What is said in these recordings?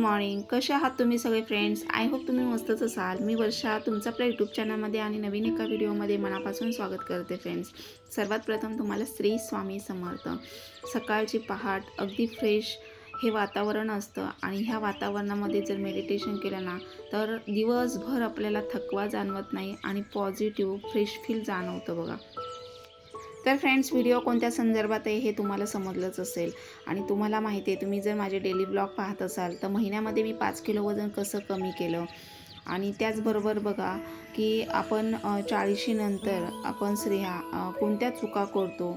Morning. कसे आहात तुम्ही सगळे फ्रेंड्स? आय होप तुम्ही मस्तच असाल. मी वर्षा तुमचं आपल्या यूट्यूब चॅनलमध्ये आणि नवीन एका व्हिडिओमध्ये मनापासून स्वागत करते फ्रेंड्स. सर्वात प्रथम तुम्हाला श्री स्वामी समर्थ. सकाळची पहाट अगदी फ्रेश हे वातावरण असतं आणि ह्या वातावरणामध्ये जर मेडिटेशन केलं ना तर दिवसभर आपल्याला थकवा जाणवत नाही आणि पॉझिटिव्ह फ्रेश फील जाणवतं बघा. तर फ्रेंड्स, व्हिडिओ कोणत्या संदर्भात आहे हे तुम्हाला समजलंच असेल आणि तुम्हाला माहिती आहे, तुम्ही जर माझे डेली ब्लॉग पाहत असाल तर महिन्यामध्ये मी 5 किलो वजन कसं कमी केलं. आणि त्याचबरोबर बघा की आपण 40शीनंतर आपण स्त्रिया कोणत्या चुका करतो,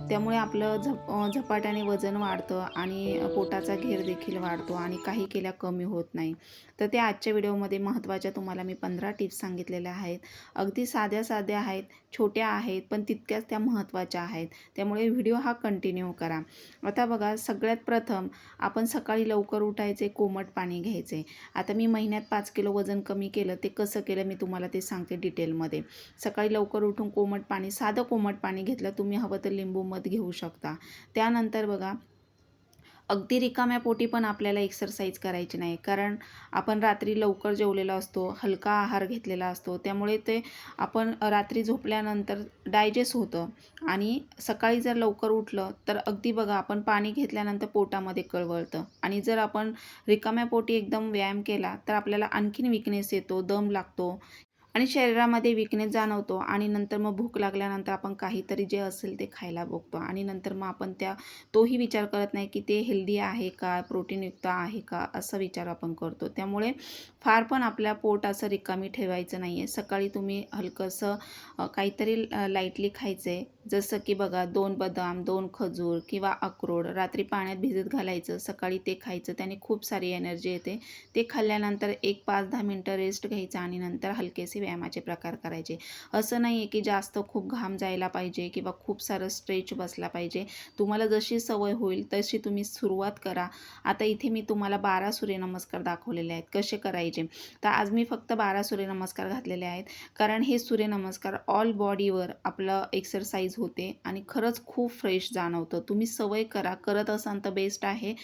त्यामुळे आपलं झपाट्याने वजन वाढतं आणि पोटाचा घेर देखील वाढतो आणि काही केल्या कमी होत नाही. तर त्या आजच्या व्हिडिओमध्ये महत्त्वाच्या तुम्हाला मी 15 टिप्स सांगितलेल्या आहेत. अगदी साध्या साध्या आहेत, छोट्या आहेत, पण तितक्याच त्या महत्त्वाच्या आहेत. त्यामुळे व्हिडिओ हा कंटिन्यू करा. आता बघा, सगळ्यात प्रथम आपण सकाळी लवकर उठायचे, कोमट पाणी घ्यायचे. आता मी महिन्यात 5 किलो वजन कमी केलं. ते कसं केलं मी तुम्हाला ते सांगते डिटेलमध्ये. सकाळी लवकर उठून कोमट पाणी, साधं कोमट पाणी घेतलं, तुम्ही हवं तर लिंबू मध घेऊ शकता. त्यानंतर बघा, अगदी रिकाम्या पोटी पण आपल्याला एक्सरसाइज करायची नाही, कारण आपण रात्री लवकर जेवलेला असतो, हलका आहार घेतलेला असतो, त्यामुळे ते आपण रात्री झोपल्यानंतर डायजेस्ट होतं आणि सकाळी जर लवकर उठलं तर अगदी बघा, आपण पाणी घेतल्यानंतर पोटामध्ये कळवळतं आणि जर आपण रिकाम्या पोटी एकदम व्यायाम केला तर आपल्याला आणखीन विकनेस येतो, दम लागतो आणि शरीरामध्ये विकनेस जाणवतो आणि नंतर मग भूक लागल्यानंतर आपण काहीतरी जे असेल ते खायला बघतो आणि नंतर मग आपण तोही विचार करत नाही की ते हेल्दी आहे का, प्रोटीनयुक्त आहे का, असा विचार आपण करतो. त्यामुळे फार पण आपल्या पोट असं रिकामी ठेवायचं नाही आहे. सकाळी तुम्ही हलकंसं काहीतरी लाईटली खायचं आहे. जसं की बघा, 2 बदाम, 2 खजूर किंवा अक्रोड रात्री पाण्यात भिजत घालायचं, सकाळी ते खायचं. त्याने खूप सारी एनर्जी येते. ते खाल्ल्यानंतर एक 5-10 मिनटं रेस्ट घ्यायचं आणि नंतर हलकेसे व्यायामाचे प्रकार करायचे. असं नाही आहे की जास्त खूप घाम जायला पाहिजे किंवा खूप सारं स्ट्रेच बसला पाहिजे. तुम्हाला जशी सवय होईल तशी तुम्ही सुरुवात करा. आता इथे मी तुम्हाला 12 सूर्यनमस्कार दाखवलेले आहेत कसे करायचे. तर आज मी फक्त 12 सूर्यनमस्कार घातलेले आहेत, कारण हे सूर्यनमस्कार ऑल बॉडीवर आपलं एक्सरसाइज होते आणि खरंच खूप फ्रेश जाणवतं. तुम्ही सवय करा, करत असाल तर बेस्ट आहे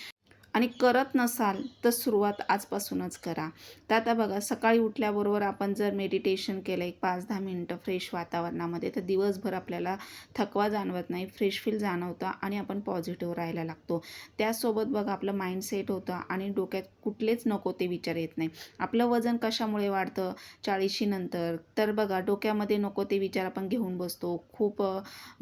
आणि करत नसाल तर सुरुवात आजपासूनच करा. तर आता बघा, सकाळी उठल्याबरोबर आपण जर मेडिटेशन केलं एक 5-10 मिनटं फ्रेश वातावरणामध्ये, तर दिवसभर आपल्याला थकवा जाणवत नाही, फ्रेश फील जाणवतं आणि आपण पॉझिटिव्ह राहायला लागतो. त्याचसोबत बघा, आपलं माइंड सेट होतं आणि डोक्यात कुठलेच नको ते विचार येत नाही. आपलं वजन कशामुळे वाढतं 40शीनंतर? तर बघा, डोक्यामध्ये नको ते विचार आपण घेऊन बसतो.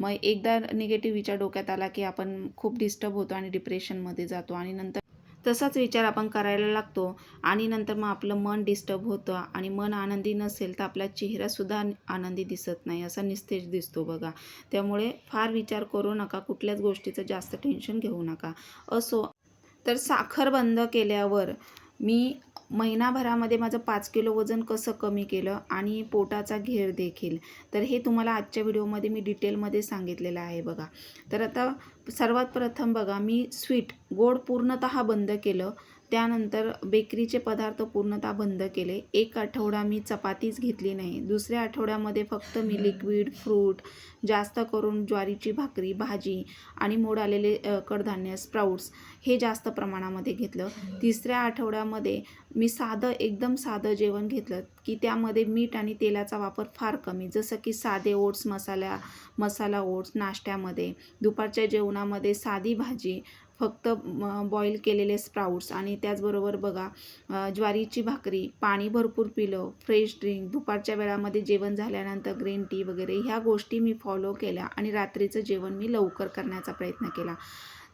मग एकदा निगेटिव्ह विचार डोक्यात आला की आपण खूप डिस्टर्ब होतो आणि डिप्रेशनमध्ये जातो आणि नंतर तसाच विचार आपण करायला लागतो आणि नंतर मग आपलं मन डिस्टर्ब होतं आणि मन आनंदी नसेल तर आपला चेहरासुद्धा आनंदी दिसत नाही, असा निस्तेज दिसतो बघा. त्यामुळे फार विचार करू नका, कुठल्याच गोष्टीचं जास्त टेन्शन घेऊ नका. असो, तर साखर बंद केल्यावर मी महिनाभरामध्ये माझं 5 किलो वजन कसं कमी केलं आणि पोटाचा घेर देखील, तर हे तुम्हाला आजच्या व्हिडिओमध्ये मी डिटेलमध्ये सांगितलेलं आहे बघा. तर आता सर्वात प्रथम बघा, मी गोड पूर्णतः बंद केलं. त्यानंतर बेकरीचे पदार्थ पूर्णतः बंद केले. 1 आठवडा मी चपातीच घेतली नाही. दुसऱ्या आठवड्यामध्ये फक्त मी लिक्विड, फ्रूट, जास्त करून ज्वारीची भाकरी, भाजी आणि मोड आलेले कडधान्य, स्प्राउट्स हे जास्त प्रमाणामध्ये घेतलं. तिसऱ्या आठवड्यामध्ये मी एकदम साधं जेवण घेतलं की त्यामध्ये मीठ आणि तेलाचा वापर फार कमी, जसं की साधे ओट्स, मसाला ओट्स नाश्त्यामध्ये, दुपारच्या जेवणामध्ये साधी भाजी, फक्त बॉईल केलेले स्प्राउट्स आणि त्याचबरोबर बघा, ज्वारीची भाकरी, पाणी भरपूर पिलं, फ्रेश ड्रिंक, दुपारच्या वेळामध्ये जेवण झाल्यानंतर ग्रीन टी वगैरे ह्या गोष्टी मी फॉलो केल्या आणि रात्रीचं जेवण मी लवकर करण्याचा प्रयत्न केला.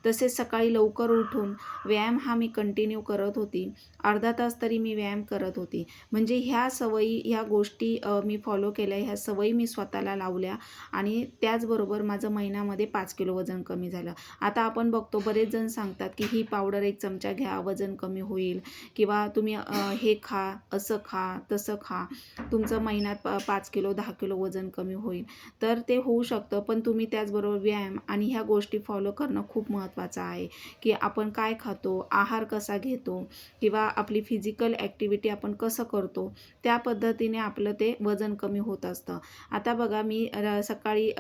तसेच सकाळी लवकर उठून व्यायाम हा मी कंटिन्यू करत होती. अर्धा तास तरी मी व्यायाम करत होती. म्हणजे ह्या सवयी, ह्या गोष्टी मी फॉलो केल्या, ह्या सवयी मी स्वतःला लावल्या आणि त्याचबरोबर माझं महिन्यामध्ये 5 किलो वजन कमी झालं. आता आपण बघतो, बरेच जण सांगतात की ही पावडर 1 चमचा घ्या, वजन कमी होईल किंवा तुम्ही हे खा, असं खा, तसं खा, तुमचं महिन्यात 5 किलो 10 किलो वजन कमी होईल. तर ते होऊ शकतं, पण तुम्ही त्याचबरोबर व्यायाम आणि ह्या गोष्टी फॉलो करणं खूप महत्त्वाचं महत्त्वाचा आहे, की आपण काय खातो, आहार कसा घेतो किंवा आपली फिजिकल ॲक्टिव्हिटी आपण कसं करतो, त्या पद्धतीने आपलं ते वजन कमी होत असतं. आता बघा मी सकाळी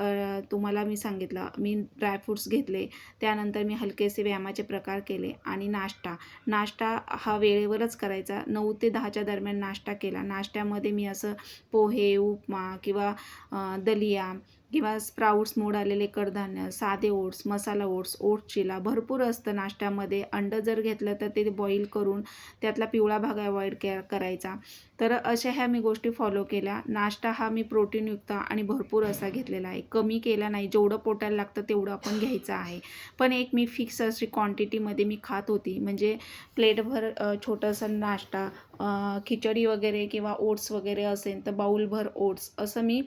तुम्हाला मी सांगितलं मी ड्रायफ्रूट्स घेतले, त्यानंतर मी हलकेसे व्यायामाचे प्रकार केले आणि नाश्ता हा वेळेवरच करायचा. 9 ते 10च्या दरम्यान नाश्ता केला. नाश्त्यामध्ये मी असं पोहे, उपमा किंवा दलिया किंवा स्प्राउट्स, मोड आलेले कडधान्य, साधे ओट्स, मसाला ओट्स, ओट्स चिला भरपूर असतं नाश्त्यामध्ये. अंडं जर घेतलं तर ते बॉईल करून त्यातला पिवळा भाग अवॉइड करायचा. तर अशा ह्या मी गोष्टी फॉलो केल्या. नाश्ता हा मी प्रोटीनयुक्त आणि भरपूर असा घेतलेला आहे. कमी केला नाही, जेवढं पोटाला लागतं तेवढं आपण घ्यायचं आहे. पण एक मी फिक्स अशी क्वांटिटीमध्ये मी खात होती. म्हणजे प्लेटभर छोटंसं नाश्ता, खिचडी वगैरे किंवा ओट्स वगैरे असेल तर बाऊलभर ओट्स असं मी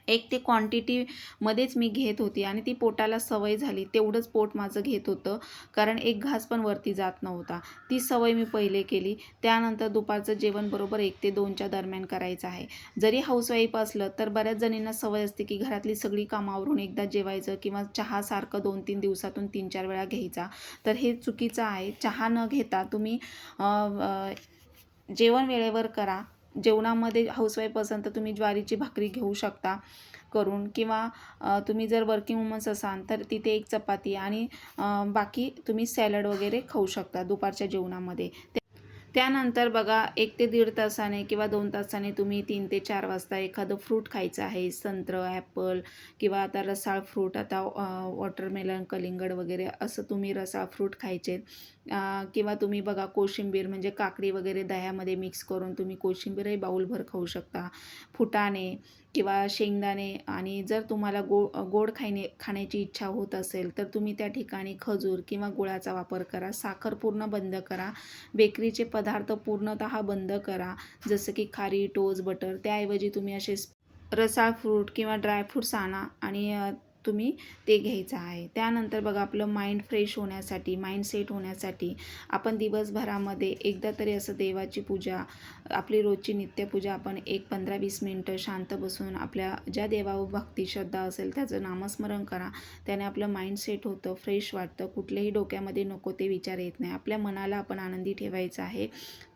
एक ते क्वांटिटीमध्येच मी घेत होती आणि ती पोटाला सवय झाली. तेवढंच पोट माझं घेत होतं, कारण एक घास पण वरती जात नव्हता. ती सवय मी पहिले केली. त्यानंतर दुपारचं जेवण बरोबर 1 ते 2च्या दरम्यान करायचं आहे. जरी हाऊसवाईफ असलं तर बऱ्याच जणींना सवय असते की घरातली सगळी कामं आवरून एकदा जेवायचं किंवा चहा सारखं 2-3 दिवसातून 3-4 वेळा घ्यायचा. तर हे चुकीचं आहे. चहा न घेता तुम्ही जेवण वेळेवर करा. जेवणामध्ये हाऊसवाईफ असाल तर तुम्ही ज्वारीची भाकरी घेऊ शकता करून किंवा तुम्ही जर वर्किंग वुमन्स असाल तर तिथे एक चपाती आणि बाकी तुम्ही सॅलड वगैरे खाऊ शकता दुपारच्या जेवणामध्ये. त्यानंतर बघा 1 ते 1.5 तासाने किंवा 2 तासाने तुम्ही 3 ते 4 वाजता एखादं फ्रूट खायचं आहे. संत्रं, ॲपल किंवा आता रसाळ फ्रूट, आता वॉटरमेलन, कलिंगड वगैरे असं तुम्ही रसाळ फ्रूट खायचे. किंवा तुम्ही बघा कोशिंबीर म्हणजे काकडी वगैरे दह्यामध्ये मिक्स करून तुम्ही कोशिंबीरही बाऊलभर खाऊ शकता. फुटाणे किंवा शेंगदाणे, आणि जर तुम्हाला गोड खाण्याची इच्छा होत असेल तर तुम्ही त्या ठिकाणी खजूर किंवा गुळाचा वापर करा. साखर पूर्ण बंद करा. बेकरीचे पदार्थ पूर्णतः बंद करा, जसं की खारी, टोस्ट, बटर. त्याऐवजी तुम्ही असे रसाळ फ्रूट किंवा ड्रायफ्रूट्स आणा आणि तुम्ही ते घ्यायचं आहे. त्यानंतर बघा आपलं माइंड फ्रेश होण्यासाठी, माइंड सेट होण्यासाठी आपण दिवसभरामध्ये एकदा तरी असं देवाची पूजा, आपली रोजची नित्यपूजा आपण एक 15-20 मिनटं शांत बसून आपल्या ज्या देवावर भक्ती श्रद्धा असेल त्याचं नामस्मरण करा. त्याने आपलं माइंड सेट होतं, फ्रेश वाटतं, कुठलेही डोक्यामध्ये नको ते विचार येत नाही. आपल्या मनाला आपण आनंदी ठेवायचं आहे,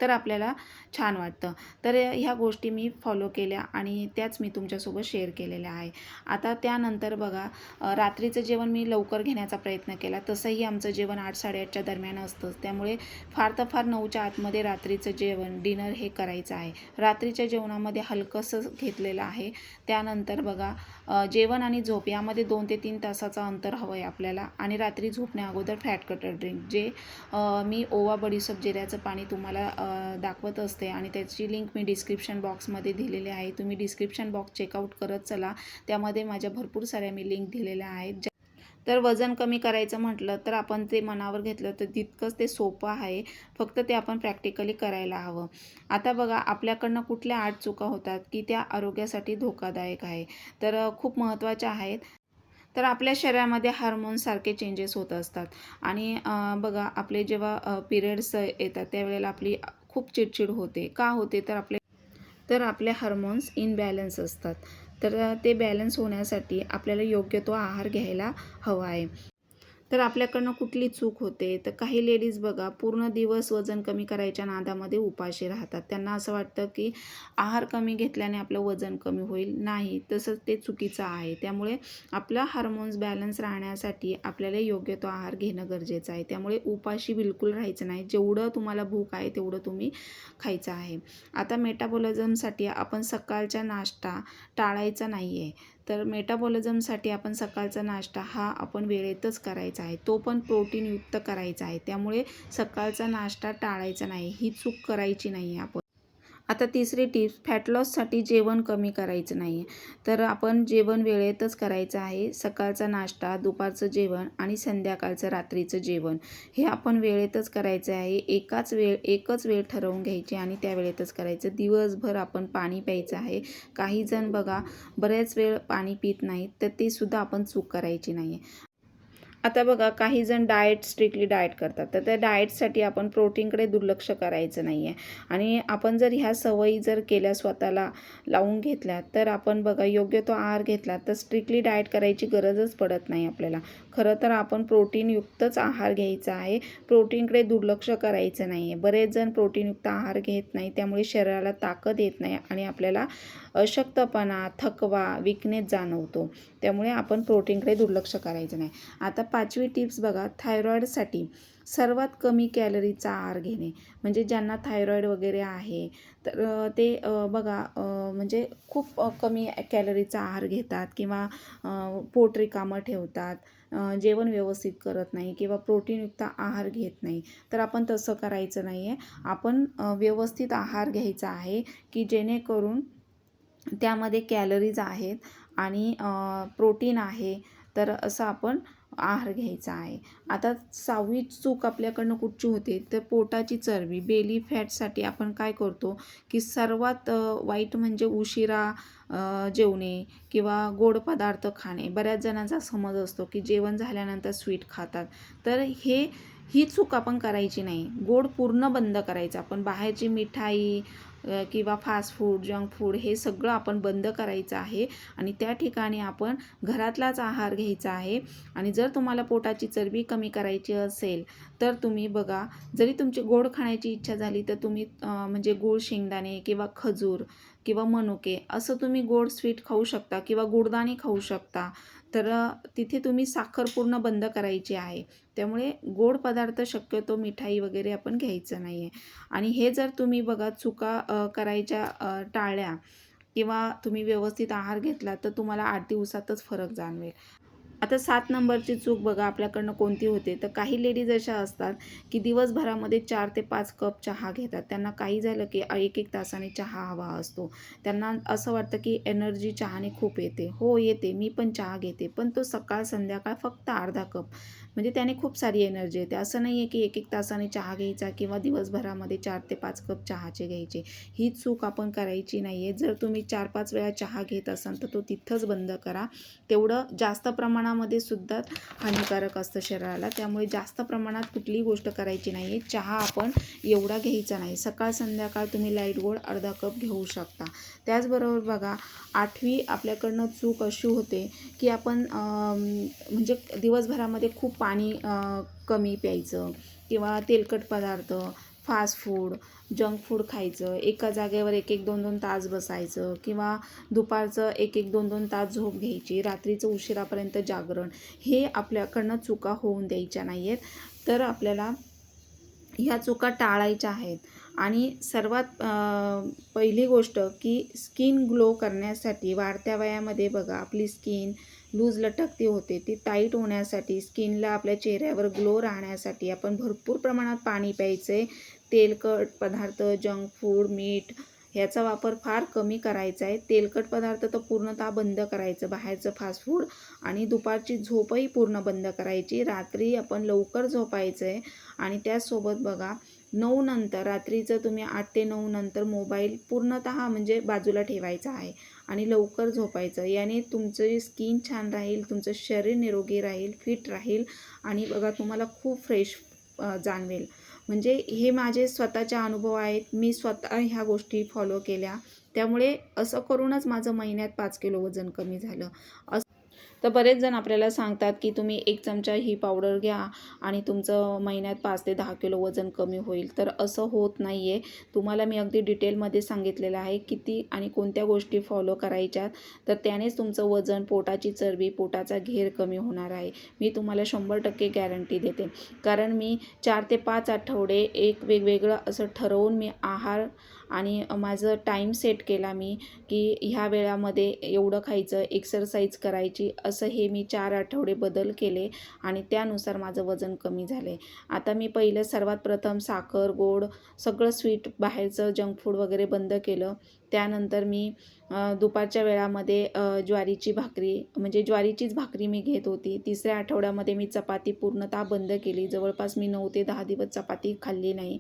तर आपल्याला छान वाटतं. तर ह्या गोष्टी मी फॉलो केल्या आणि त्याच मी तुमच्यासोबत शेअर केलेल्या आहे. आता त्यानंतर बघा रात्रीचं जेवण मी लवकर घेण्याचा प्रयत्न केला. तसंही आमचं जेवण 8-8:30च्या दरम्यान असतं. त्यामुळे फार तर फार 9च्या आतमध्ये रात्रीचं जेवण, डिनर हे करायचं आहे. रात्रीच्या जेवणामध्ये हलकंसं घेतलेलं आहे. त्यानंतर बघा जेवण आणि झोप यामध्ये 2 ते 3 तासाचं अंतर हवं आहे आपल्याला. आणि रात्री झोपण्या अगोदर फॅट कटर ड्रिंक, जे मी ओवा, बडीशेप, जिऱ्याचं पाणी तुम्हाला दाखवत असते आणि त्याची लिंक मी डिस्क्रिप्शन बॉक्समध्ये दिलेली आहे. तुम्ही डिस्क्रिप्शन बॉक्स चेकआउट करत चला. त्यामध्ये माझ्या भरपूर साऱ्या मी लिंक दिलेल्या आहेत. तर वजन कमी करायचं म्हटलं तर आपण ते मनावर घेतलं तर तितकंच ते सोपं आहे. फक्त ते आपण प्रॅक्टिकली करायला हवं. आता बघा आपल्याकडनं कुठल्या 8 चुका होतात की त्या आरोग्यासाठी धोकादायक आहे. तर खूप महत्त्वाच्या आहेत. तर आपल्या शरीरामध्ये हार्मोन्ससारखे चेंजेस होत असतात आणि बघा आपले जेव्हा पिरियड्स येतात त्यावेळेला आपली खूप चिडचिड होते. का होते? तर आपले हार्मोन्स इनबॅलन्स असतात. तर ते बॅलन्स होण्यासाठी आपल्याला योग्य तो आहार घ्यायला हवा आहे. तर आपल्याकडनं कुठली चूक होते? तर काही लेडीज बघा पूर्ण दिवस वजन कमी करायच्या नादामध्ये उपाशी राहतात. त्यांना असं वाटतं की आहार कमी घेतल्याने आपलं वजन कमी होईल. नाही, तसंच ते चुकीचं आहे. त्यामुळे आपला हार्मोन्स बॅलन्स राहण्यासाठी आपल्याला योग्य तो आहार घेणं गरजेचं आहे. त्यामुळे उपाशी बिलकुल राहायचं नाही. जेवढं तुम्हाला भूक आहे तेवढं तुम्ही खायचं आहे. आता मेटाबॉलिझमसाठी आपण सकाळचा नाश्ता टाळायचा नाही आहे. तर मेटाबॉलिझमसाठी आपण सकाळचा नाश्ता हा आपण वेळेतच करायचा आहे. तो पण प्रोटीनयुक्त करायचा आहे. त्यामुळे सकाळचा नाश्ता टाळायचा नाही. ही चूक करायची नाही आहे आपण. आता तिसरी टिप्स, फॅट लॉससाठी जेवण कमी करायचं नाही आहे. तर आपण जेवण वेळेतच करायचं आहे. सकाळचा नाश्ता, दुपारचं जेवण आणि संध्याकाळचं रात्रीचं जेवण हे आपण वेळेतच करायचं आहे. एकच वेळ ठरवून घ्यायची आणि त्या वेळेतच करायचं. दिवसभर आपण पाणी प्यायचं आहे. काही जण बघा बरेच वेळ पाणी पित नाहीत, तर ते सुद्धा आपण चूक करायची नाही आहे. आता बघा काही जण स्ट्रिक्टली डाएट करतात. तर त्या डाएटसाठी आपण प्रोटीनकडे दुर्लक्ष करायचं नाही आहे. आणि आपण जर ह्या सवयी जर केल्या, स्वतःला लावून घेतल्या, तर आपण बघा योग्य तो आहार घेतला तर स्ट्रिक्टली डाएट करायची गरजच पडत नाही आपल्याला. खरं तर आपण प्रोटीनयुक्तच आहार घ्यायचा आहे. प्रोटीनकडे दुर्लक्ष करायचं नाही आहे. बरेच जण प्रोटीनयुक्त आहार घेत नाही, त्यामुळे शरीराला ताकद येत नाही आणि आपल्याला अशक्तपणा, थकवा, वीकनेस जाणवतो. त्यामुळे आपण प्रोटीनकडे दुर्लक्ष करायचं नाही. आता 5वी टिप्स बघा, थायरॉईडसाठी सर्वात कमी कॅलरीचा आहार घेणे. म्हणजे ज्यांना थायरॉईड वगैरे आहे तर ते बघा म्हणजे खूप कमी कॅलरीचा आहार घेतात किंवा पोट रिकामं ठेवतात, जेवण व्यवस्थित करत नाही किंवा प्रोटीनयुक्त आहार घेत नाही. तर आपण तसं करायचं नाही आहे. आपण व्यवस्थित आहार घ्यायचा आहे की जेणेकरून त्यामध्ये कॅलरीज आहेत आणि प्रोटीन आहे. तर असं आपण आहार घ्यायचा आहे. आता 6वी चूक आपल्याकडनं कुठची होते तर पोटाची चरबी, बेली फॅटसाठी आपण काय करतो की सर्वात वाईट म्हणजे उशिरा जेवणे किंवा गोड पदार्थ खाणे. बऱ्याच जणांचा समज असतो की जेवण झाल्यानंतर स्वीट खातात. तर ही चूक आपण करायची नाही. गोड पूर्ण बंद करायचं. आपण बाहेरची मिठाई किंवा फास्ट फूड, जंक फूड हे सगळं आपण बंद करायचं आहे आणि त्या ठिकाणी आपण घरातलाच आहार घ्यायचा आहे. आणि जर तुम्हाला पोटाची चरबी कमी करायची असेल तर तुम्ही बघा, जरी तुमची गोड खाण्याची इच्छा झाली तर तुम्ही म्हणजे गूळ शेंगदाणे किंवा खजूर किंवा मनुके असं तुम्ही गोड स्वीट खाऊ शकता किंवा गुडदाणे खाऊ शकता. तर तिथे तुम्ही साखर पूर्ण बंद करायची आहे. त्यामुळे गोड पदार्थ शक्यतो मिठाई वगैरे आपण घ्यायचं नाही आहे. आणि हे जर तुम्ही बघा चुका करायच्या टाळल्या किंवा तुम्ही व्यवस्थित आहार घेतला तर तुम्हाला 8 दिवसातच फरक जाणवेल. आता 7 नंबरची चूक बघा आपल्याकडनं कोणती होते, तर काही लेडीज अशा असतात की दिवसभरामध्ये 4 ते 5 कप चहा घेतात. त्यांना काही झालं की 1-1 तासाने चहा हवा असतो. त्यांना असं वाटतं की एनर्जी चहाने खूप येते. हो येते, मी पण चहा घेते, पण तो सकाळ संध्याकाळ फक्त अर्धा कप. म्हणजे त्याने खूप सारी एनर्जी येते. असं नाही आहे की 1-1 तासाने चहा घ्यायचा किंवा दिवसभरामध्ये 4 ते 5 कप चहाचे घ्यायचे. ही चूक आपण करायची नाही आहे. जर तुम्ही 4-5 वेळा चहा घेत असाल तर तो तिथंच बंद करा. तेवढं जास्त प्रमाणामध्ये सुद्धा हानिकारक असतं शरीराला. त्यामुळे जास्त प्रमाणात कुठलीही गोष्ट करायची नाही आहे. चहा आपण एवढा घ्यायचा नाही. सकाळ संध्याकाळ तुम्ही लाईट गोड अर्धा कप घेऊ शकता. त्याचबरोबर बघा 8वी आपल्याकडनं चूक अशी होते की आपण म्हणजे दिवसभरामध्ये खूप पाणी कमी प्यायचं किंवा तेलकट पदार्थ, फास्ट फूड, जंक फूड खायचं, एका जागेवर 1-1, 2-2 तास बसायचं किंवा दुपारचं 1-1, 2-2 तास झोप घ्यायची, रात्रीचं उशिरापर्यंत जागरण, हे आपल्याकडनं चुका होऊन द्यायच्या नाही आहेत. तर आपल्याला ह्या चुका टाळायच्या आहेत. आणि सर्वात पहिली गोष्ट की स्किन ग्लो करण्यासाठी वाढत्या वयामध्ये बघा आपली स्किन लूज लटकती होते. ती टाईट होण्यासाठी, स्किनला आपल्या चेहऱ्यावर ग्लो राहण्यासाठी आपण भरपूर प्रमाणात पाणी प्यायचं आहे. तेलकट पदार्थ, जंक फूड, मीठ ह्याचा वापर फार कमी करायचा आहे. तेलकट पदार्थ तर पूर्णतः बंद करायचं, बाहेरचं फास्ट फूड. आणि दुपारची झोपही पूर्ण बंद करायची. रात्री आपण लवकर झोपायचं आहे. आणि त्याचसोबत बघा 9 नंतर, रात्रीचं तुम्ही 8 ते 9 नंतर मोबाईल पूर्णतः म्हणजे बाजूला ठेवायचा आहे आणि लवकर झोपायचं. याने तुमचं स्किन छान राहील, तुमचं शरीर निरोगी राहील, फिट राहील आणि बघा तुम्हाला खूप फ्रेश जाणवेल. म्हणजे हे माझे स्वतःचे अनुभव आहेत. मी स्वतः ह्या गोष्टी फॉलो केल्या. त्यामुळे असं करूनच माझं महिन्यात 5 किलो वजन कमी झालं. तर बरेच जण आपल्याला सांगतात की तुम्ही 1 चमचा ही पावडर घ्या आणि तुमचं महिन्यात 5 ते 10 किलो वजन कमी होईल. तर असं होत नाही आहे. तुम्हाला मी अगदी डिटेलमध्ये सांगितलेलं आहे किती आणि कोणत्या गोष्टी फॉलो करायच्यात. तर त्यानेच तुमचं वजन, पोटाची चरबी, पोटाचा घेर कमी होणार आहे. मी तुम्हाला 100% गॅरंटी देते. कारण मी 4 ते 5 आठवडे एक वेगवेगळं असं ठरवून मी आहार आणि माझं टाईम सेट केला मी की ह्या वेळामध्ये एवढं खायचं, एक्सरसाइज करायची, असं हे मी 4 आठवडे बदल केले आणि त्यानुसार माझं वजन कमी झालं आहे. आता मी पहिलं सर्वात प्रथम साखर, गोड सगळं स्वीट, बाहेरचं जंक फूड वगैरे बंद केलं. त्यानंतर मी दुपारच्या वेळामध्ये ज्वारीची भाकरी म्हणजे ज्वारीचीच भाकरी मी घेत होती. 3ऱ्या आठवड्यामध्ये मी चपाती पूर्णतः बंद केली. जवळपास मी 9 ते 10 दिवस चपाती खाल्ली नाही.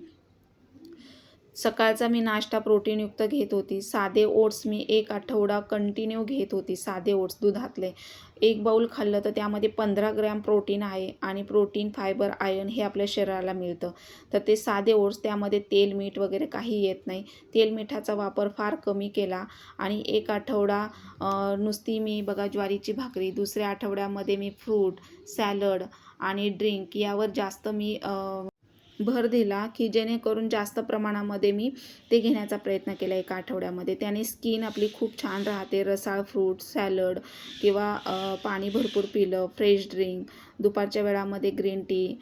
सकाळचा मी नाश्ता प्रोटीनयुक्त घेत होती. साधे ओट्स मी 1 आठवडा कंटिन्यू घेत होती. साधे ओट्स दुधातले. 1 बाउल खाल्लं तर त्यामध्ये 15 ग्रॅम प्रोटीन आहे आणि प्रोटीन, फायबर, आयर्न हे आपल्या शरीराला मिळतं. तर ते साधे ओट्स, त्यामध्ये तेल, मीठ वगैरे काही येत नाही. तेल, मिठाचा वापर फार कमी केला आणि 1 आठवडा नुसती मी बघा ज्वारीची भाकरी, दुसऱ्या आठवड्यामध्ये मी फ्रूट, सॅलड आणि ड्रिंक यावर जास्त मी भर दिला, की जेणेकरून जास्त प्रमाणामध्ये मी ते घेण्याचा प्रयत्न केला 1 आठवड्यामध्ये. त्याने स्किन आपली खूप छान राहते. रसाळ फ्रूट, सॅलड किंवा पाणी भरपूर पिलं, फ्रेश ड्रिंक, दुपारच्या वेळामध्ये ग्रीन टी,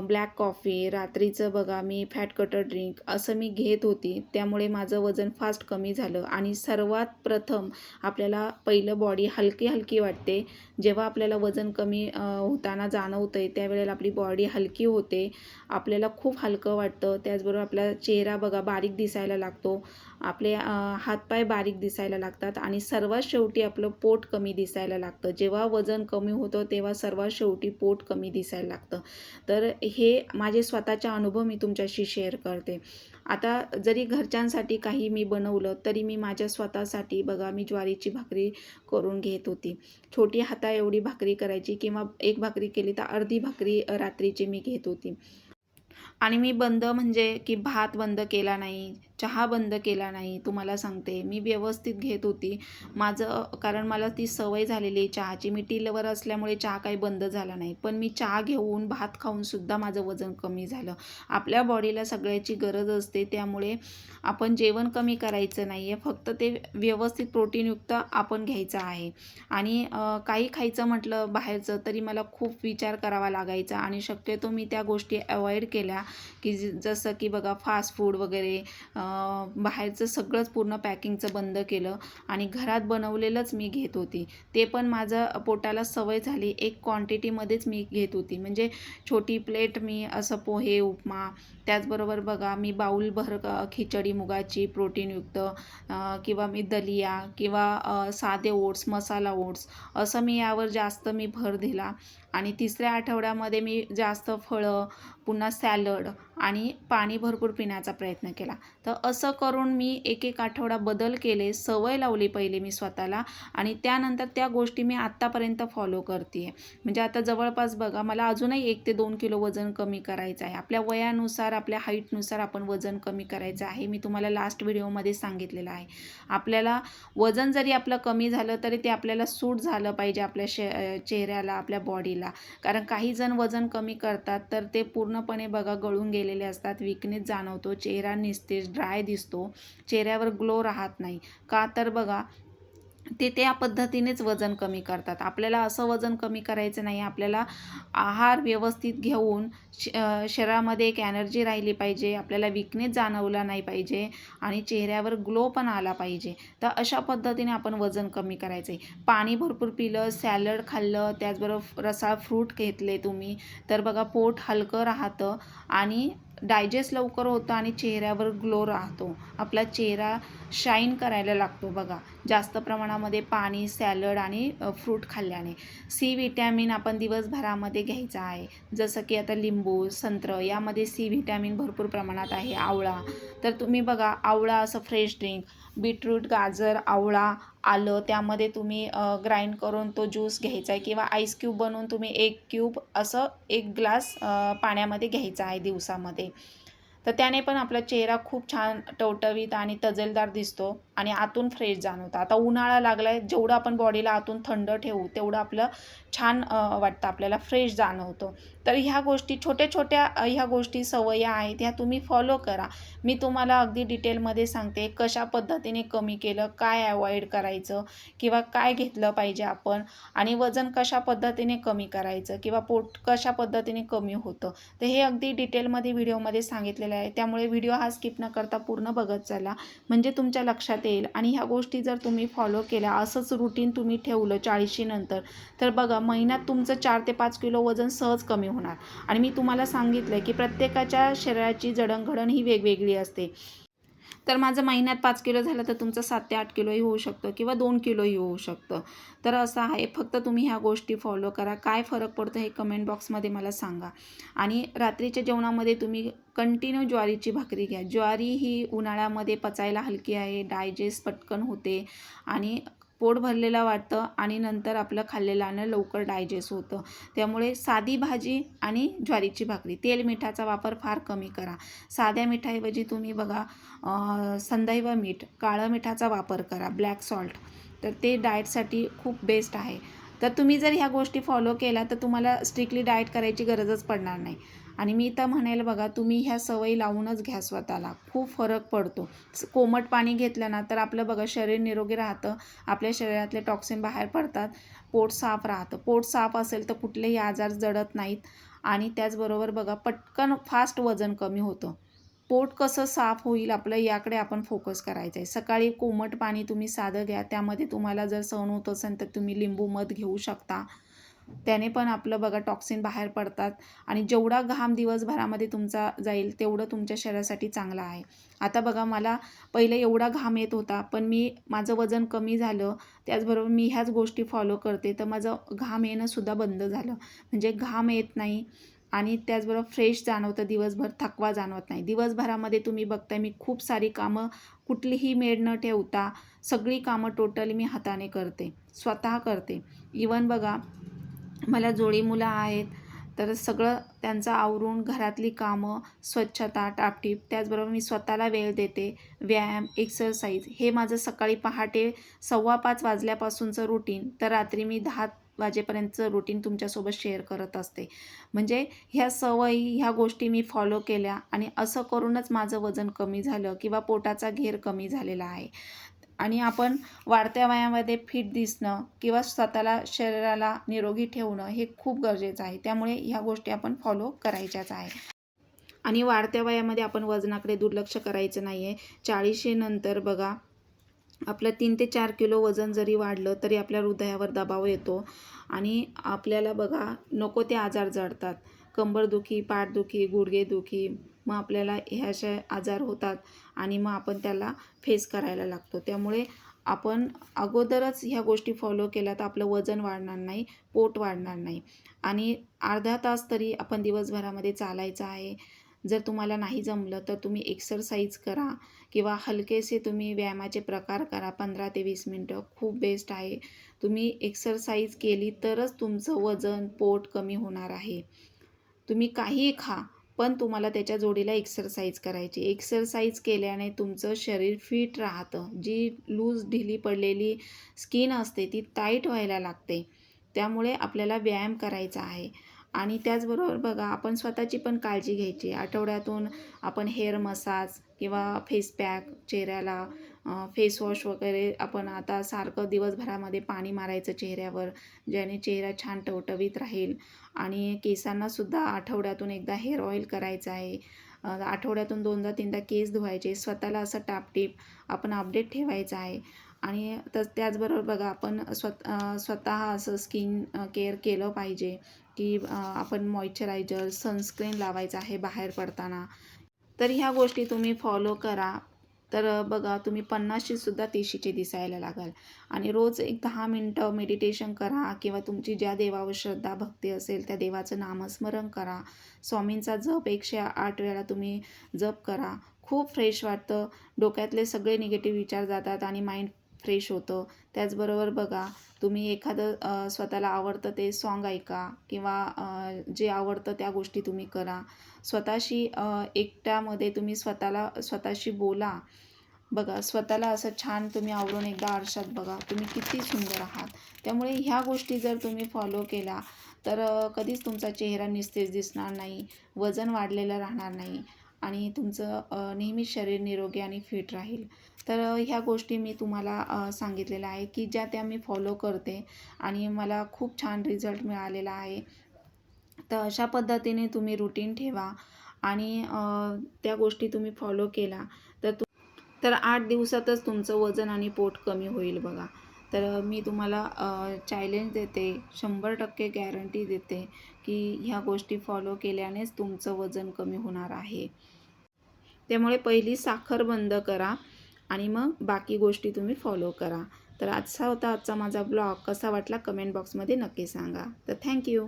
ब्लॅक कॉफी, रात्रीचं बघा मी फॅट कटर ड्रिंक असं मी घेत होती. त्यामुळे माझं वजन फास्ट कमी झालं आणि सर्वात प्रथम आपल्याला पहिलं बॉडी हलकी-हलकी वाटते. जेव्हा आपल्याला वजन कमी होताना जाणवतं आहे, त्यावेळेला आपली बॉडी हलकी होते. आपल्याला खूप हलकं वाटतं. त्याचबरोबर आपला चेहरा बघा बारीक दिसायला लागतो. आपले हातपाय बारीक दिसायला लागतात आणि सर्वात शेवटी आपलं पोट कमी दिसायला लागतं. जेव्हा वजन कमी होतं तेव्हा सर्वात शेवटी पोट कमी दिसायला लागतं. तर हे माझे स्वतःचे अनुभव मी तुमच्याशी शेअर करते. आता जरी घरच्यांसाठी काही मी बनवलं तरी मी माझ्या स्वतःसाठी बघा मी ज्वारीची भाकरी करून घेत होती. छोटी हाता एवढी भाकरी करायची किंवा 1 भाकरी केली तर अर्धी भाकरी रात्रीची मी घेत होती. आणि मी बंद म्हणजे की भात बंद केला नाही, चहा बंद केला नाही. तुम्हाला सांगते मी व्यवस्थित घेत होती. माझं कारण मला ती सवय झालेली आहे चहाची. मी टी लवर असल्यामुळे चहा काही बंद झाला नाही. पण मी चहा घेऊन, भात खाऊनसुद्धा माझं वजन कमी झालं. आपल्या बॉडीला सगळ्याची गरज असते. त्यामुळे आपण जेवण कमी करायचं नाही आहे. फक्त ते व्यवस्थित प्रोटीनयुक्त आपण घ्यायचं आहे. आणि काही खायचं म्हटलं बाहेरचं तरी मला खूप विचार करावा लागायचा आणि शक्यतो मी त्या गोष्टी अवॉइड केल्या, की जसं की बघा फास्ट फूड वगैरे बाहेरचं सगळंच पूर्ण पॅकिंगचं बंद केलं आणि घरात बनवलेलंच मी घेत होती. ते पण माझं पोटाला सवय झाली. एक क्वांटिटीमध्येच मी घेत होती. म्हणजे छोटी प्लेट मी असं पोहे, उपमा, त्याचबरोबर बघा मी बाऊलभर खिचडी मुगाची प्रोटीनयुक्त किंवा मी दलिया किंवा साधे ओट्स, मसाला ओट्स असं मी यावर जास्त मी भर दिला. आणि तिसऱ्या आठवड्यामध्ये मी जास्त फळं, पुन्हा सॅलड आणि पाणी भरपूर पिण्याचा प्रयत्न केला. तर असं करून मी 1-1 आठवडा बदल केले, सवय लावली पहिले मी स्वतःला आणि त्यानंतर त्या गोष्टी मी आत्तापर्यंत फॉलो करते आहे. म्हणजे आता जवळपास बघा मला अजूनही 1 ते 2 किलो वजन कमी करायचं आहे. आपल्या वयानुसार, आपल्या हाईटनुसार आपण वजन कमी करायचं आहे. मी तुम्हाला लास्ट व्हिडिओमध्ये सांगितलेलं आहे. आपल्याला वजन जरी आपलं कमी झालं तरी ते आपल्याला सूट झालं पाहिजे आपल्या चेहऱ्याला, आपल्या बॉडीला. कारण काही जण वजन कमी करतात तर ते पूर्णपणे बघा गळून गेलेले असतात, वीकनेस जाणवतो, चेहरा निस्तेज ड्राय दिसतो, चेहऱ्यावर ग्लो राहत नाही. का तर बघा ते त्या पद्धतीनेच वजन कमी करतात. आपल्याला असं वजन कमी करायचं नाही. आपल्याला आहार व्यवस्थित घेऊन शरीरामध्ये एक एनर्जी राहिली पाहिजे, आपल्याला वीकनेस जाणवला नाही पाहिजे आणि चेहऱ्यावर ग्लो पण आला पाहिजे. तर अशा पद्धतीने आपण वजन कमी करायचं आहे. पाणी भरपूर पिलं, सॅलड खाल्लं, त्याचबरोबर रसाळ फ्रूट घेतले तुम्ही तर बघा पोट हलकं राहतं आणि डायजेस्ट लवकर होतं आणि चेहऱ्यावर ग्लो राहतो. आपला चेहरा शाईन करायला लागतो बघा जास्त प्रमाणामध्ये पाणी, सॅलड आणि फ्रूट खाल्ल्याने. सी व्हिटॅमिन आपण दिवसभरामध्ये घ्यायचं आहे. जसं की आता लिंबू, संत्र यामध्ये सी व्हिटॅमिन भरपूर प्रमाणात आहे. आवळा तर तुम्ही बघा आवळा असं फ्रेश ड्रिंक, बीटरूट, गाजर, आवळा, आलं त्यामध्ये तुम्ही ग्राइंड करून तो ज्यूस घ्यायचा आहे किंवा आईस क्यूब बनवून तुम्ही 1 क्यूब असं 1 ग्लास पाण्यामध्ये घ्यायचा आहे दिवसामध्ये. तर त्याने पण आपला चेहरा खूप छान टवटवीत आणि तजेलदार दिसतो आणि आतून फ्रेश जाणवतं. आता उन्हाळा लागला आहे, जेवढं आपण बॉडीला आतून थंड ठेवू तेवढं आपलं छान वाटतं, आपल्याला फ्रेश जाणवतं. तर ह्या गोष्टी छोट्या-छोट्या ह्या गोष्टी सवयी आहेत ह्या तुम्ही फॉलो करा. मी तुम्हाला अगदी डिटेलमध्ये सांगते कशा पद्धतीने कमी केलं, काय अवॉइड करायचं किंवा काय घेतलं पाहिजे आपण आणि वजन कशा पद्धतीने कमी करायचं किंवा पोट कशा पद्धतीने कमी होतं. तर हे अगदी डिटेलमध्ये व्हिडिओमध्ये सांगितलेलं आहे. त्यामुळे व्हिडिओ हा स्किप न करता पूर्ण बघत चला, म्हणजे तुमच्या लक्षात येईल. आणि ह्या गोष्टी जर तुम्ही फॉलो केल्या, असंच रुटीन तुम्ही ठेवलं 40शी नंतर तर बघा महिन्यात तुमचं 4 ते 5 किलो वजन सहज कमी होणार. आणि मी तुम्हाला सांगितलं की प्रत्येकाच्या शरीराची जडणघडण ही वेगवेगळी असते. तर माझं महिन्यात 5 किलो झालं तर तुमचं 7 ते 8 किलोही होऊ शकतं किंवा 2 किलोही होऊ शकतं. तर असं आहे, फक्त तुम्ही ह्या गोष्टी फॉलो करा. काय फरक पडतो हे कमेंट बॉक्समध्ये मला सांगा. आणि रात्रीच्या जेवणामध्ये तुम्ही कंटिन्यू ज्वारीची भाकरी घ्या. ज्वारी ही उन्हाळ्यामध्ये पचायला हलकी आहे, डायजेस्ट पटकन होते आणि पोट भरलेलं वाटतं आणि नंतर आपलं खाल्लेलं अन्न लवकर डायजेस्ट होतं. त्यामुळे साधी भाजी आणि ज्वारीची भाकरी, तेल मिठाचा वापर फार कमी करा. साध्या मिठाऐवजी तुम्ही बघा संदैव मीठ, काळं मिठाचा वापर करा, ब्लॅक सॉल्ट. तर ते डाएटसाठी खूप बेस्ट आहे. तर तुम्ही जर ह्या गोष्टी फॉलो केल्या तर तुम्हाला स्ट्रिक्टली डाएट करायची गरजच पडणार नाही. आणि मी तर म्हणेल बघा, तुम्ही ह्या सवयी लावूनच घ्या स्वतःला, खूप फरक पडतो. कोमट पाणी घेतलं ना तर आपलं बघा शरीर निरोगी राहतं, आपल्या शरीरातले टॉक्सिन बाहेर पडतात, पोट साफ राहतं. पोट साफ असेल तर कुठलेही आजार जडत नाहीत आणि त्याचबरोबर बघा पटकन फास्ट वजन कमी होतं. पोट कसं साफ होईल आपलं याकडे आपण फोकस करायचं आहे. सकाळी कोमट पाणी तुम्ही साधं घ्या, त्यामध्ये तुम्हाला जर सहन होत असेल तर तुम्ही लिंबू मध घेऊ शकता. त्याने पण आपलं बघा टॉक्सिन बाहेर पडतात आणि जेवढा घाम दिवसभरामध्ये तुमचा जाईल तेवढं तुमच्या शरीरासाठी चांगलं आहे. आता बघा, मला पहिले एवढा घाम येत होता, पण माझं वजन कमी झालं. त्याचबरोबर मी ह्याच गोष्टी फॉलो करते तर माझं घाम येणंसुद्धा बंद झालं. म्हणजे घाम येत नाही आणि त्याचबरोबर फ्रेश जाणवतं, दिवसभर थकवा जाणवत नाही. दिवसभरामध्ये तुम्ही बघताय मी खूप सारी कामं कुठलीही मेड न ठेवता सगळी कामं टोटली मी हाताने करते, स्वतः करते. इवन बघा, मला जोडी मुलं आहेत, तर सगळं त्यांचं आवरून घरातली कामं, स्वच्छता, टापटीप, त्याचबरोबर मी स्वतःला वेळ देते. व्यायाम, एक्सरसाइज हे माझं सकाळी पहाटे 4:15 वाजल्यापासूनचं रुटीन, तर रात्री मी 10 वाजेपर्यंतचं रुटीन तुमच्यासोबत शेअर करत असते. म्हणजे ह्या सवयी, ह्या गोष्टी मी फॉलो केल्या आणि असं करूनच माझं वजन कमी झालं किंवा पोटाचा घेर कमी झालेला आहे. आणि आपण वाढत्या वयामध्ये फिट दिसणं किंवा स्वतःला शरीराला निरोगी ठेवणं हे खूप गरजेचं आहे. त्यामुळे ह्या गोष्टी आपण फॉलो करायच्याच आहे. आणि वाढत्या वयामध्ये आपण वजनाकडे दुर्लक्ष करायचं नाही आहे. 40शी नंतर बघा, आपलं 3 ते 4 किलो वजन जरी वाढलं तरी आपल्या हृदयावर दबाव येतो आणि आपल्याला बघा नको ते आजार जडतात. कंबरदुखी, पाठदुखी, गुडघेदुखी, मग आपल्याला हे असे आजार होतात आणि मग आपण त्याला फेस करायला लागतो. त्यामुळे आपण अगोदरच ह्या गोष्टी फॉलो केल्या तर आपलं वजन वाढणार नाही, पोट वाढणार नाही. आणि अर्धा तास तरी आपण दिवसभरामध्ये चालायचं आहे. जर तुम्हाला नाही जमलं तर तुम्ही एक्सरसाइज करा किंवा हलकेसे तुम्ही व्यायामाचे प्रकार करा. 15 ते 20 मिनटं खूप बेस्ट आहे. तुम्ही एक्सरसाइज केली तरच तुमचं वजन, पोट कमी होणार आहे. तुम्ही काहीही खा, पण तुम्हाला त्याच्या जोडीला एक्सरसाइज करायची. एक्सरसाइज केल्याने तुमचं शरीर फिट राहतं. जी लूज ढिली पडलेली स्किन असते ती टाईट व्हायला लागते. त्यामुळे आपल्याला व्यायाम करायचा आहे. आणि त्याचबरोबर बघा, आपण स्वतःची पण काळजी घ्यायची. आठवड्यातून आपण हेअर मसाज किंवा फेस पॅक चेहऱ्याला, फेस वॉश वगैरे आपण आता सारखं दिवसभरामध्ये पाणी मारायचं चेहऱ्यावर, ज्याने चेहरा छान टवटवीत राहील. आणि केसांनासुद्धा आठवड्यातून एकदा हेअर ऑइल करायचं आहे. आठवड्यातून 2दा-3दा केस धुवायचे. स्वतःला असं टापटीप आपण अपडेट ठेवायचं आहे. आणि त्याचबरोबर बघा, आपण स्वतः असं स्किन केअर केलं पाहिजे की आपण मॉइश्चरायझर, सनस्क्रीन लावायचं आहे बाहेर पडताना. तर ह्या गोष्टी तुम्ही फॉलो करा. तर बघा, तुम्ही 50शी सुद्धा 30शीचे दिसायला लागाल. आणि रोज एक 10 मिनटं मेडिटेशन करा किंवा तुमची ज्या देवावर श्रद्धा भक्ती असेल त्या देवाचं नामस्मरण करा. स्वामींचा जप 108 वेळा तुम्ही जप करा. खूप फ्रेश वाटतं. डोक्यातले सगळे निगेटिव्ह विचार जातात आणि माइंड फ्रेश होतं. त्याचबरोबर बघा, तुम्ही एखादं स्वतःला आवडतं ते सॉन्ग ऐका किंवा जे आवडतं त्या गोष्टी तुम्ही करा. स्वतःशी एकट्यामध्ये तुम्ही स्वतःशी बोला. बघा, स्वतःला असं छान तुम्ही आवरून एकदा आरशात बघा, तुम्ही किती सुंदर आहात. त्यामुळे ह्या गोष्टी जर तुम्ही फॉलो केल्या तर कधीच तुमचा चेहरा निस्तेज दिसणार नाही, वजन वाढलेलं राहणार नाही आणि तुमचं नेहमी शरीर निरोगी आणि फिट राहील. तर ह्या गोष्टी मी तुम्हाला सांगितलेल्या आहे की ज्या त्या मी फॉलो करते आणि मला खूप छान रिझल्ट मिळालेला आहे. तर अशा पद्धतीने तुम्ही रुटीन ठेवा आणि त्या गोष्टी तुम्ही फॉलो केला तर 8 दिवसातच तुमचं वजन आणि पोट कमी होईल बघा. तर मी तुम्हाला चॅलेंज देते, 100% गॅरंटी देते की ह्या गोष्टी फॉलो केल्यानेच तुमचं वजन कमी होणार आहे. त्यामुळे पहिली साखर बंद करा आणि मग बाकी गोष्टी तुम्ही फॉलो करा. तर आजचा होता आजचा माझा ब्लॉग. कसा वाटला कमेंट बॉक्समध्ये नक्की सांगा. तर थँक्यू.